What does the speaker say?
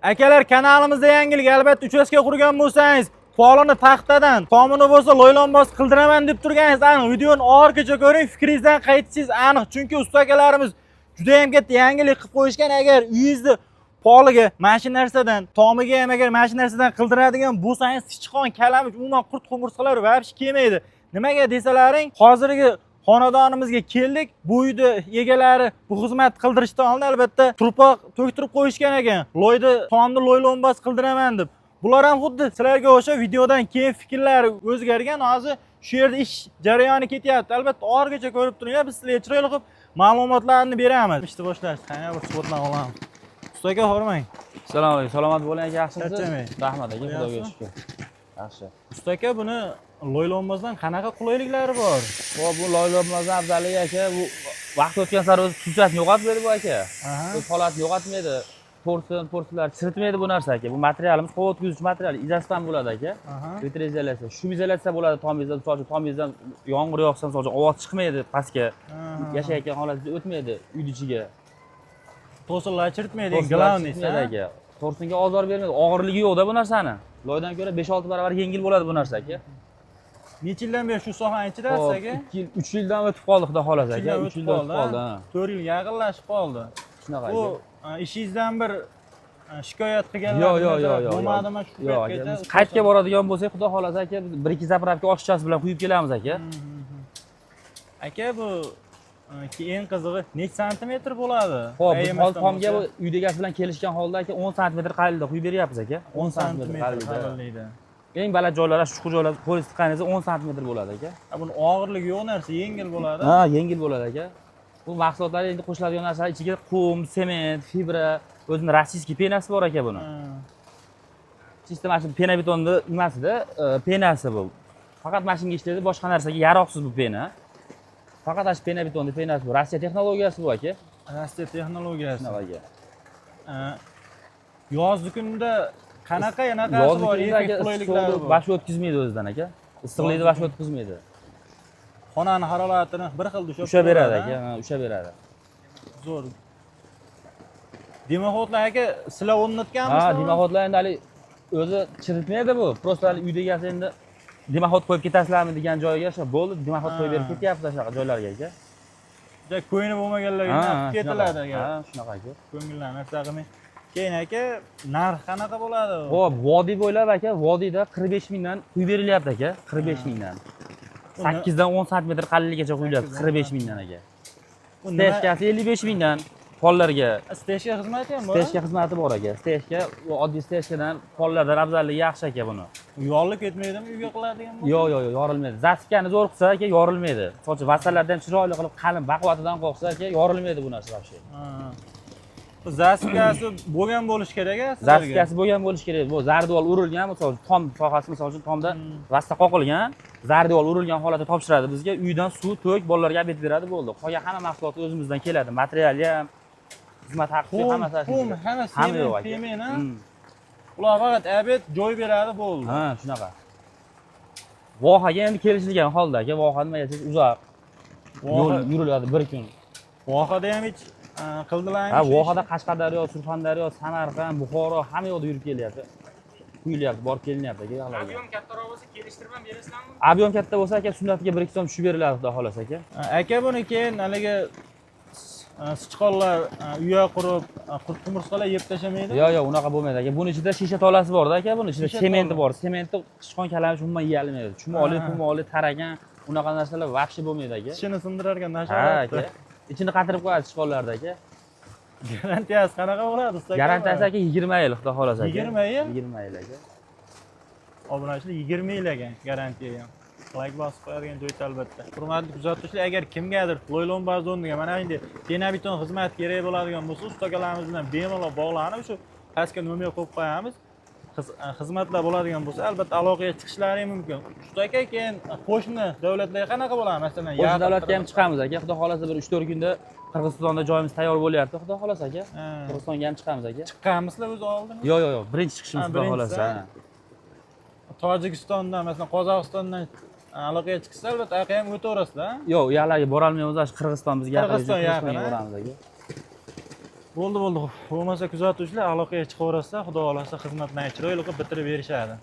Akalar, kanalimizda yangilik, albatta uchastka qurgan bo'lsangiz, polini taxtadan, tomini bo'lsa loylanbos qildiraman deb turganingiz aniq. Videoni oxirigacha ko'ring, fikringizdan qaytishingiz aniq. Chunki usta akalarimiz juda ham katta yangilik qilib qo'yishgan. Agar uyingizni poliga mana narsadan, tomiga ham agar mana narsadan qildiradigan bo'lsangiz, sichqon, kalamush, umuman qurt qumursqalar vobshe kelmaydi. Nimaga desalaring, hozirgi xonadonimizga keldik. Bu uyda egalari bu xizmat qildirishdan oldin albatta turpoq to'ktirib qo'yishgan ekan. Loyda tomni loylanbos qildiraman deb. Bular ham xuddi sizlarga o'sha videodan keyin fikrlari o'zgargan. Hozir shu yerda ish jarayoni ketyapti. Albatta oxirigacha ko'rib turinglar, biz sizlarga chiroyli qilib ma'lumotlarni beramiz. Ishni boshlash, qani bir suhbatdan olamiz. Usta aka, hormang. Assalomu alaykum. Salomat bo'ling aka, yaxshimisiz? Charchamang. Rahmat aka, xudoga shukr. Yaxshi. Usta aka, buni loylanbozdan qanaqa qulayliklari bor? Bu loylanbozdan afzalligi aka, bu vaqt o'tgan sari o'z xususiyatini yo'qotmaydi bu aka. O'z holatini yo'qotmaydi. Porsiyalar chiritmaydi bu narsa aka. Bu materialimiz quvvat o'tkazuvchi material, izaspan bo'ladi aka. Vitroizolyatsiya. Shum izolyatsiya bo'ladi tomingizdan, misol tomingizdan yomg'ir yog'sa, misol ovoz chiqmaydi pastga. Yashayotgan holatda o'tmaydi uyning ichiga. To'sinlar chiritmaydi, glavniy aka. To'rsinga ozor bermaydi. Og'irligi yo'qda bu narsani. Loydan ko'ra 5-6 barobar yengil bo'ladi bu narsa aka. Necha yildan beri shu sohaning ichidasiz aka? 2 yil, 3 yildan o'tib qoldi xudo xolasa aka. 3 yildan o'tib qoldi. 4 yilga yaqinlashib qoldi. Shunaqa aka. Bu ishingizdan bir shikoyat qilganlar yo'q. bo'lmadimi shu paytgacha? Biz qaytga boradigan bo'lsak, xudo xolasa aka, biz 1-2 zapravka oshchasi bilan quyib kelamiz aka. Aka, bu eng qizig'i necha santimetr bo'ladi? Xo'p, biz hozir tomga bu uyda egasi bilan kelishgan holda aka 10 santimetr qalinlikda quyib beryapmiz aka. 10 santimetr qalinlikda. Eng baland joylari, chuqur joylar qo'l tiqqaningizda 10 santimetr bo'ladi aka. Buni og'irligi yo'q narsa, yengil bo'ladi. Ha, yengil bo'ladi aka. Bu mahsulotlar endi qo'shiladigan narsalar ichiga qum, sement, fibra, o'zining rossiyskiy penasi bor aka buni. Chista mana shu pena betonni nimasida, penasi bu. Faqat mashinga ishlaydi, boshqa narsaga yaroqsiz bu pena. Faqat ash pena betonni penasi bu. Rossiya texnologiyasi bu aka. Rossiya texnologiyasi. Shunaqa. Yozgi kunda qanaqa bor? Qulayliklari bor. Bosh o'tkazmaydi o'zidan aka. Issiqlikni bosh o'tkazmaydi. Xonani haroratini bir xil ushlab beradi aka, ushlab beradi. Zo'r. Dimoxodlar aka, sizlar o'rnatganmisizlar? Ha, dimoxodlar endi hali o'zi chiritmaydi bu. Prosta uyda egasi endi dimoxod qo'yib ketasizlarmi degan joyiga shu bo'ldi, dimoxod qo'yib berib ketyapti shunaqa joylarga aka. Juda ko'ngli bo'lmaganlarga ketiladi aka. Ha, shunaqa aka. Ko'ngillarni narsa qilmay. Keyin aka, narx qanaqa bo'ladi? Xo'p, vodiy bo'ylab aka, vodiyda 45 mingdan quyib berilyapti aka, 45 mingdan. 8 dan 10 santimetr qalinlikgacha quyilyapti 45 mingdan aka. Steshkasi 55 mingdan pollarga. Steshka xizmati ham bor? Steshka xizmati bor aka. Steshka oddiy steshkadan pollardan afzalligi yaxshi aka buni. Yorilib ketmaydimi uyga qiladigan bo'lsa? Yo'q, yorilmaydi. Zaskani zo'r qilsa aka yorilmaydi. Sochi vasallardan chiroyli qilib qalin baquvvatidan qo'ysa aka yorilmaydi bu narsa vobshe. Zaskasi bo'lgan bo'lish kerak a? Zaskasi bo'lgan bo'lish kerak. Bu zardivol urilgan, misol tom sohasi misol uchun tomda vasta qoqilgan, zardivol urilgan holatda topshiradi bizga. Uydan suv, to'k bolalarga olib beradi bo'ldi. Qolgan hamma mahsulot o'zimizdan keladi. Materiali ham, xizmat haqqi hammasi. Hamma yo'q aka. Ular faqat abet joy beradi bo'ldi. Ha, shunaqa. Vohaga endi kelishilgan holda aka, voha nima desangiz uzoq. Yo'l yuriladi bir kun. Vohada ham hech qildilarmi? Ha, vohada Qashqadaryo, Surxondaryo, Samarqand, Buxoro hamma yoqda yurib kelyapti. Quyilyapti, borib kelinyapti aka yoqlarga. Ob'yom kattaroq bo'lsa kelishtirib ham berasizlarmi? Ob'yom katta bo'lsa aka, sunnatiga 1-2 so'm tushib beriladi xudo xolasa aka. Aka, buni keyin haligi sichqonlar uyga qurib, qurt qumursqalar yeb tashlamaydi? Yo'q, unaqa bo'lmaydi aka. Buning ichida shisha tolasi bor-da aka, buning ichida sementi bor. Sementni sichqon kalamush umuman yeya olmaydi. Chumoli, taragan, unaqa narsalar vobshe bo'lmaydi aka. Tishini sindirar ekan nashavot. Ha aka. Ichini qatirib qo'yadi sichqonlarda aka. Garantiyasi qanaqa bo'ladi usta aka? Garantiyasi aka 20 yil xudo xolasa aka. 20 yil? 20 yil aka. Obunachilar 20 yil ekan garantiya ham. Like bosib qo'yadigan joyda albatta. Hurmatli kuzatuvchilar, agar kimgadir loylanbos o'rniga mana endi beton xizmat kerak bo'ladigan bo'lsa, usta akalarimiz bilan bemalol bog'lanib, shu pastga nomer qo'yib qo'yamiz. Xizmatlar bo'ladigan bo'lsa, albatta aloqaga chiqishlari mumkin. Usta aka, keyin qo'shni davlatlarga qanaqa bo'ladi? Masalan, qo'shni davlatga ham chiqamiz aka. Xudo xolasa bir 3-4 kunda Qirg'izistonda joyimiz tayyor bo'lyapti. Xudo xolasa aka. Qirg'izistonga ham chiqamiz aka. Chiqqanmisizlar o'zi oldin? Yo'q, birinchi chiqishimiz xudo xolasa. Tojikistondan, masalan, Qozog'istondan aloqaga chiqsa, albatta aka ham o'taverasizlar. Yo'q, u yoqlarga bora olmaymiz, Qirg'iziston bizga Qirg'izistonga boramiz aka. Bu Bo'ldi. Bo'lmasa kuzatuvchilar aloqaga chiqaversa, xudo xolasa xizmatni chiroyli qilib bitirib berishadi.